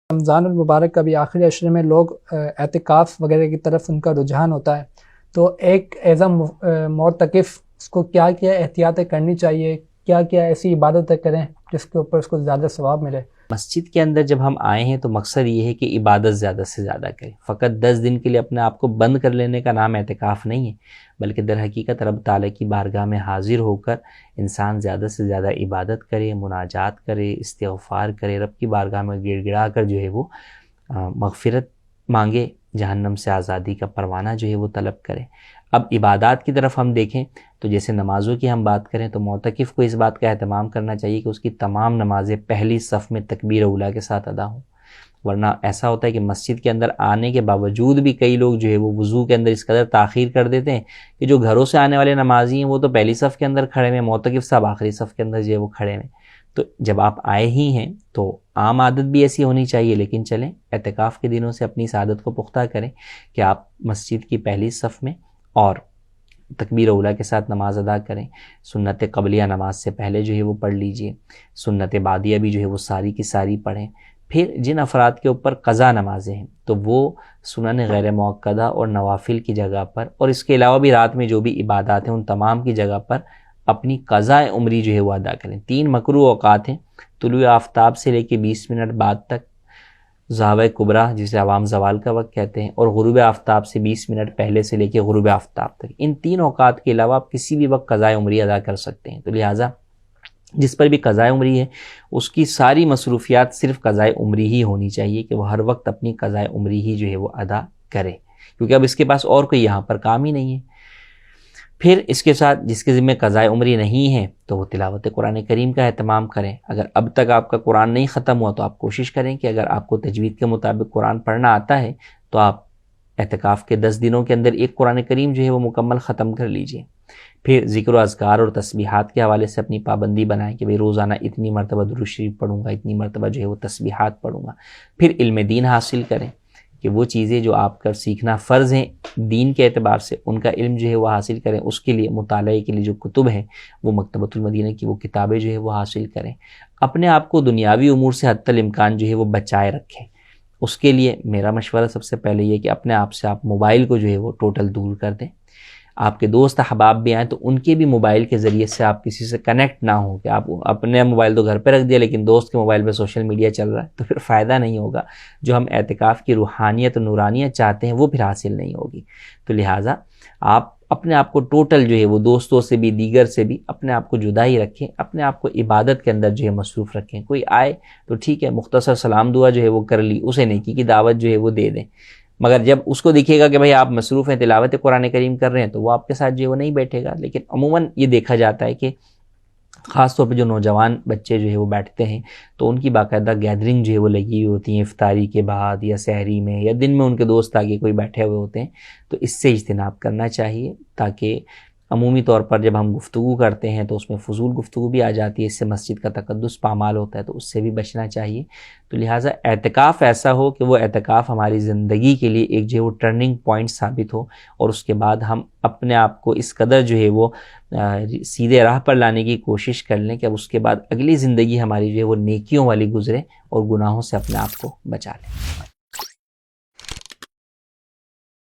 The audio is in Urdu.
رمضان المبارک کا بھی آخری عشرے میں لوگ اعتکاف وغیرہ کی طرف ان کا رجحان ہوتا ہے، تو ایک ایز اے معتکف اس کو کیا کیا احتیاطیں کرنی چاہیے، کیا کیا ایسی عبادتیں کریں جس کے اوپر اس کو زیادہ ثواب ملے؟ مسجد کے اندر جب ہم آئے ہیں تو مقصد یہ ہے کہ عبادت زیادہ سے زیادہ کریں. فقط 10 دن کے لیے اپنے آپ کو بند کر لینے کا نام اعتکاف نہیں ہے، بلکہ در حقیقت رب تعالیٰ کی بارگاہ میں حاضر ہو کر انسان زیادہ سے زیادہ عبادت کرے، مناجات کرے، استغفار کرے، رب کی بارگاہ میں گڑ گڑا کر جو ہے وہ مغفرت مانگے، جہنم سے آزادی کا پروانہ جو ہے وہ طلب کرے. اب عبادات کی طرف ہم دیکھیں تو جیسے نمازوں کی ہم بات کریں تو معتکف کو اس بات کا اہتمام کرنا چاہیے کہ اس کی تمام نمازیں پہلی صف میں تکبیر اولیٰ کے ساتھ ادا ہوں. ورنہ ایسا ہوتا ہے کہ مسجد کے اندر آنے کے باوجود بھی کئی لوگ جو ہے وہ وضو کے اندر اس قدر تاخیر کر دیتے ہیں کہ جو گھروں سے آنے والے نمازی ہیں وہ تو پہلی صف کے اندر کھڑے ہیں، معتکف صاحب آخری صف کے اندر جو ہے وہ کھڑے ہیں. تو جب آپ آئے ہی ہیں تو عام عادت بھی ایسی ہونی چاہیے، لیکن چلیں اعتکاف کے دنوں سے اپنی اس عادت کو پختہ کریں کہ آپ مسجد کی پہلی صف میں اور تکبیر اولیٰ کے ساتھ نماز ادا کریں. سنت قبلیہ نماز سے پہلے جو ہے وہ پڑھ لیجئے، سنت بعدیہ بھی جو ہے وہ ساری کی ساری پڑھیں. پھر جن افراد کے اوپر قضا نمازیں ہیں تو وہ سنن غیر موقدہ اور نوافل کی جگہ پر، اور اس کے علاوہ بھی رات میں جو بھی عبادات ہیں ان تمام کی جگہ پر اپنی قضاء عمری جو ہے وہ ادا کریں. 3 مکروہ اوقات ہیں: طلوع آفتاب سے لے کے 20 منٹ بعد تک، ضحوہ کبریٰ جسے عوام زوال کا وقت کہتے ہیں، اور غروب آفتاب سے 20 منٹ پہلے سے لے کے غروب آفتاب تک. ان 3 اوقات کے علاوہ آپ کسی بھی وقت قضاء عمری ادا کر سکتے ہیں. تو لہٰذا جس پر بھی قضاء عمری ہے اس کی ساری مصروفیات صرف قضاء عمری ہی ہونی چاہیے کہ وہ ہر وقت اپنی قضاء عمری ہی جو ہے وہ ادا کرے، کیونکہ اب اس کے پاس اور کوئی یہاں پر کام ہی نہیں ہے. پھر اس کے ساتھ جس کے ذمہ قضاء عمری نہیں ہے تو وہ تلاوت قرآن کریم کا اہتمام کریں. اگر اب تک آپ کا قرآن نہیں ختم ہوا تو آپ کوشش کریں کہ اگر آپ کو تجوید کے مطابق قرآن پڑھنا آتا ہے تو آپ اعتکاف کے 10 دنوں کے اندر ایک قرآن کریم جو ہے وہ مکمل ختم کر لیجئے. پھر ذکر و اذکار اور تسبیحات کے حوالے سے اپنی پابندی بنائیں کہ بھئی روزانہ اتنی مرتبہ درود شریف پڑھوں گا، اتنی مرتبہ جو ہے وہ تسبیحات پڑھوں گا. پھر علم دین حاصل کریں کہ وہ چیزیں جو آپ کا سیکھنا فرض ہیں دین کے اعتبار سے ان کا علم جو ہے وہ حاصل کریں. اس کے لیے مطالعے کے لیے جو کتب ہیں وہ مکتبۃ المدینہ کی وہ کتابیں جو ہے وہ حاصل کریں. اپنے آپ کو دنیاوی امور سے حتی الامکان جو ہے وہ بچائے رکھیں. اس کے لیے میرا مشورہ سب سے پہلے یہ کہ اپنے آپ سے آپ موبائل کو جو ہے وہ ٹوٹل دور کر دیں. آپ کے دوست احباب بھی آئیں تو ان کے بھی موبائل کے ذریعے سے آپ کسی سے کنیکٹ نہ ہوں کہ آپ اپنے موبائل تو گھر پہ رکھ دیا لیکن دوست کے موبائل پہ سوشل میڈیا چل رہا ہے، تو پھر فائدہ نہیں ہوگا. جو ہم اعتکاف کی روحانیت و نورانیت چاہتے ہیں وہ پھر حاصل نہیں ہوگی. تو لہٰذا آپ اپنے آپ کو ٹوٹل جو ہے وہ دوستوں سے بھی دیگر سے بھی اپنے آپ کو جدا ہی رکھیں، اپنے آپ کو عبادت کے اندر جو ہے مصروف رکھیں. کوئی آئے تو ٹھیک ہے مختصر سلام دعا جو ہے وہ کر لی، اسے نیکی کی دعوت جو ہے وہ دے دیں. مگر جب اس کو دیکھے گا کہ بھئی آپ مصروف ہیں تلاوت قرآن کریم کر رہے ہیں تو وہ آپ کے ساتھ جو ہے وہ نہیں بیٹھے گا. لیکن عموماً یہ دیکھا جاتا ہے کہ خاص طور پہ جو نوجوان بچے جو ہے وہ بیٹھتے ہیں تو ان کی باقاعدہ گیدرنگ جو ہے وہ لگی ہوئی ہوتی ہیں افطاری کے بعد یا سحری میں یا دن میں ان کے دوست آگے کوئی بیٹھے ہوئے ہوتے ہیں. تو اس سے اجتناب کرنا چاہیے تاکہ عمومی طور پر جب ہم گفتگو کرتے ہیں تو اس میں فضول گفتگو بھی آ جاتی ہے، اس سے مسجد کا تقدس پامال ہوتا ہے، تو اس سے بھی بچنا چاہیے. تو لہٰذا اعتکاف ایسا ہو کہ وہ اعتکاف ہماری زندگی کے لیے ایک جو ہے وہ ٹرننگ پوائنٹ ثابت ہو، اور اس کے بعد ہم اپنے آپ کو اس قدر جو ہے وہ سیدھے راہ پر لانے کی کوشش کر لیں کہ اب اس کے بعد اگلی زندگی ہماری جو ہے وہ نیکیوں والی گزرے اور گناہوں سے اپنے آپ کو بچا لیں.